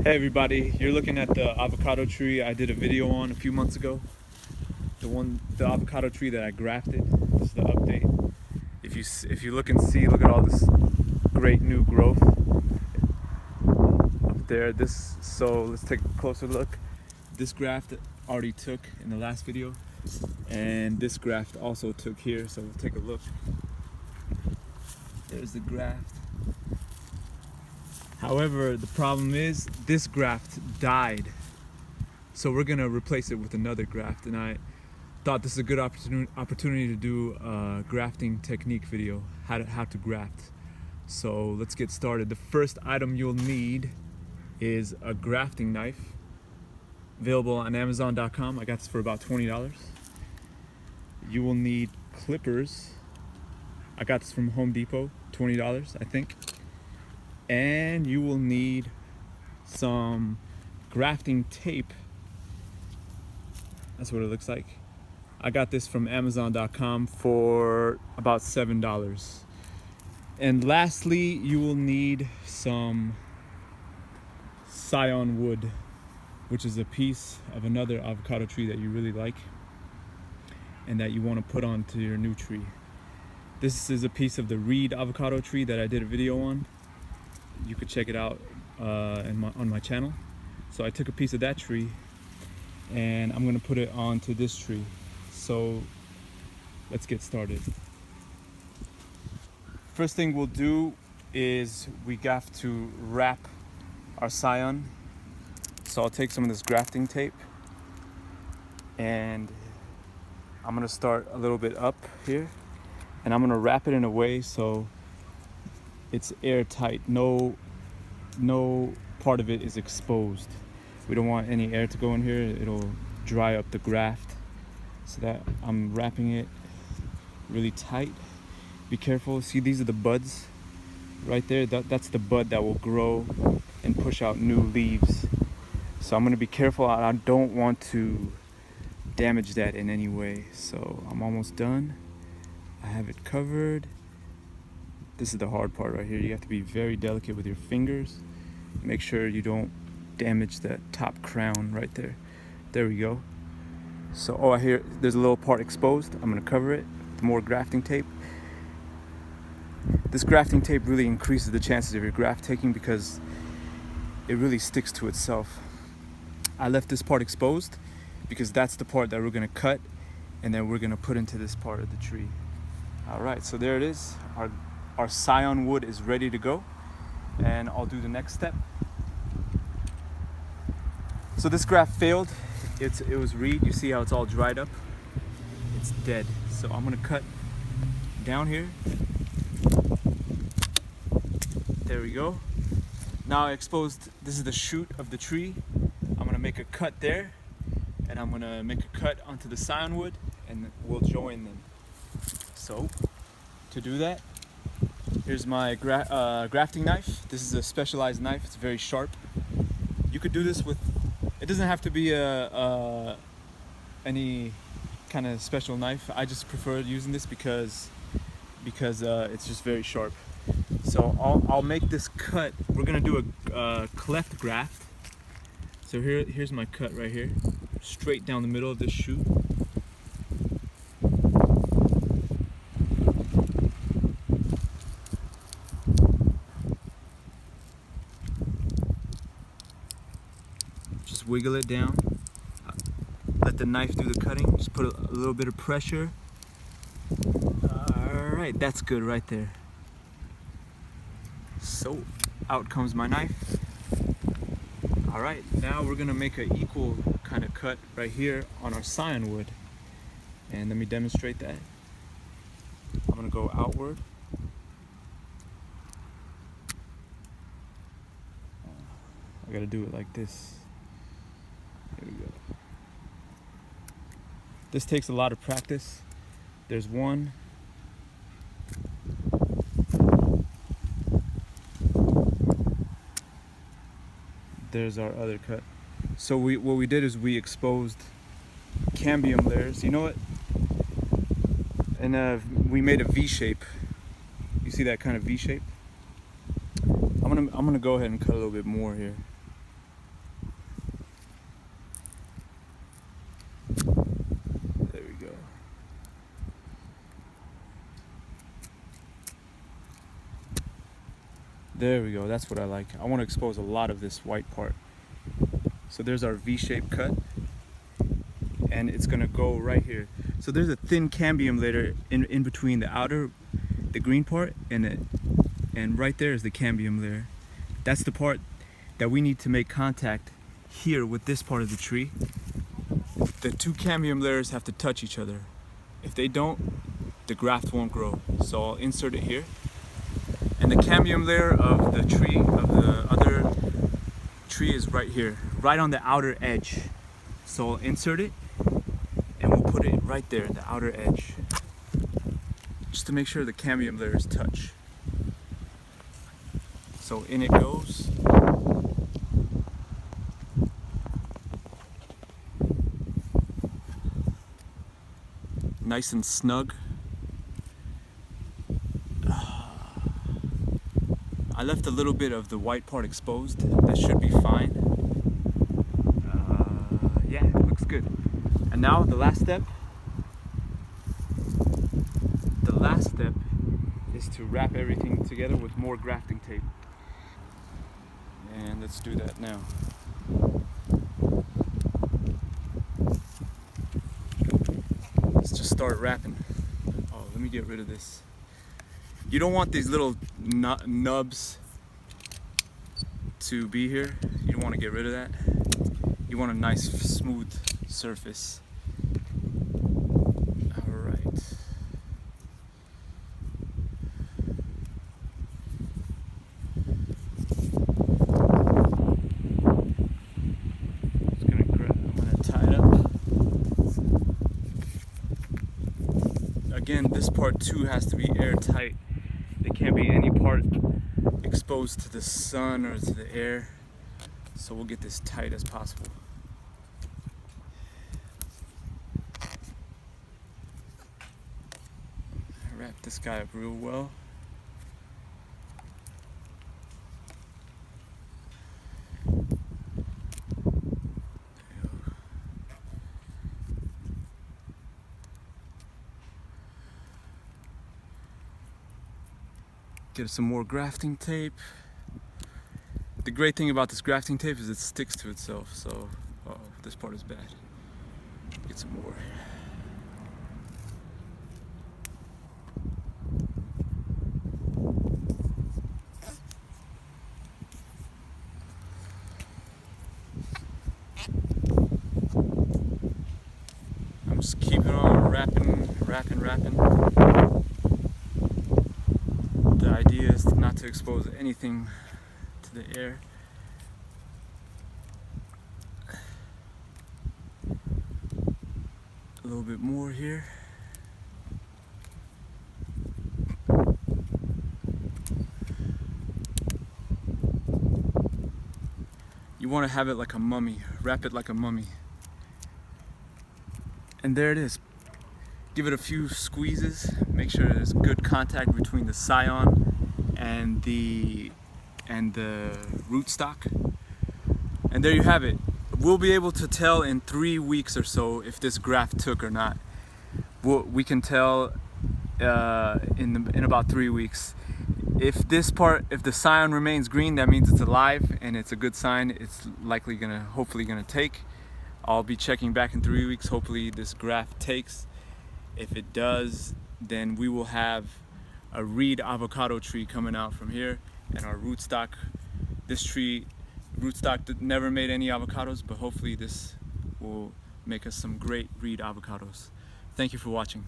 Hey everybody, you're looking at the avocado tree I did a video on a few months ago. The avocado tree that I grafted. This is the update. If you look and see, look at all this great new growth up there. So let's take a closer look. This graft already took in the last video, and this graft also took here. So we'll take a look. There's the graft. However, the problem is this graft died. So we're gonna replace it with another graft, and I thought this is a good opportunity to do a grafting technique video, how to graft. So let's get started. The first item you'll need is a grafting knife, available on Amazon.com. I got this for about $20. You will need clippers. I got this from Home Depot, $20, I think. And you will need some grafting tape. That's what it looks like. I got this from Amazon.com for about $7. And lastly, you will need some scion wood, which is a piece of another avocado tree that you really like and that you want to put onto your new tree. This is a piece of the reed avocado tree that I did a video on. You could check it out on my channel. So I took a piece of that tree and I'm gonna put it onto this tree. So let's get started. First thing we'll do is we have to wrap our scion. So I'll take some of this grafting tape and I'm gonna start a little bit up here, and I'm gonna wrap it in a way so it's airtight. No part of it is exposed. We don't want any air to go in here. It'll dry up the graft. So that I'm wrapping it really tight. Be careful. See, these are the buds right there. That's the bud that will grow and push out new leaves. So I'm gonna be careful. I don't want to damage that in any way. So I'm almost done. I have it covered. This is the hard part right here. You have to be very delicate with your fingers. Make sure you don't damage that top crown right there. There we go. So, I hear there's a little part exposed. I'm gonna cover it with more grafting tape. This grafting tape really increases the chances of your graft taking because it really sticks to itself. I left this part exposed because that's the part that we're gonna cut and then we're gonna put into this part of the tree. All right, so there it is. Our scion wood is ready to go, and I'll do the next step. So this graft failed. It was reed. You see how it's all dried up? It's dead. So I'm gonna cut down here. There we go. Now I exposed, this is the shoot of the tree. I'm gonna make a cut there, and I'm gonna make a cut onto the scion wood, and we'll join them. So to do that, here's my grafting knife. This is a specialized knife. It's very sharp. You could do this with, it doesn't have to be any kind of special knife. I just prefer using this because it's just very sharp. So I'll make this cut. We're gonna do a cleft graft. So here's my cut right here, straight down the middle of this shoot. Wiggle it down, let the knife do the cutting, just put a little bit of pressure. All right, that's good right there. So out comes my knife. All right, now we're gonna make an equal kind of cut right here on our scion wood, and let me demonstrate that. I'm gonna go outward. I gotta do it like this. Here we go. This takes a lot of practice. There's one. There's our other cut. So what we did is we exposed cambium layers. You know what? And we made a V shape. You see that kind of V shape? I'm gonna go ahead and cut a little bit more here. There we go, that's what I like. I want to expose a lot of this white part. So there's our V-shaped cut, and it's gonna go right here. So there's a thin cambium layer in between the green part, and right there is the cambium layer. That's the part that we need to make contact here with this part of the tree. The two cambium layers have to touch each other. If they don't, the graft won't grow. So I'll insert it here. And the cambium layer of the tree, of the other tree, is right here, right on the outer edge. So I'll insert it and we'll put it right there, the outer edge, just to make sure the cambium layers touch. So in it goes. Nice and snug. I left a little bit of the white part exposed. That should be fine. Yeah, it looks good. And now the last step. The last step is to wrap everything together with more grafting tape. And let's do that now. Let's just start wrapping. Oh, let me get rid of this. You don't want these little nubs to be here. You don't want to get rid of that. You want a nice smooth surface. All right. I'm gonna tie it up. Again, this part too has to be airtight. There can't be any part exposed to the sun or to the air, so we'll get this tight as possible. Wrap this guy up real well. Get some more grafting tape. The great thing about this grafting tape is it sticks to itself, so this part is bad. Get some more. I'm just keeping on wrapping. The idea is not to expose anything to the air. A little bit more here. You want to have it like a mummy, wrap it like a mummy. And there it is. Give it a few squeezes, make sure there's good contact between the scion and the rootstock. And there you have it. We'll be able to tell in 3 weeks or so if this graft took or not. We can tell in about 3 weeks. If the scion remains green, that means it's alive and it's a good sign. It's hopefully gonna take. I'll be checking back in 3 weeks. Hopefully this graft takes. If it does, then we will have a reed avocado tree coming out from here, and our rootstock. This rootstock never made any avocados, but hopefully this will make us some great reed avocados. Thank you for watching.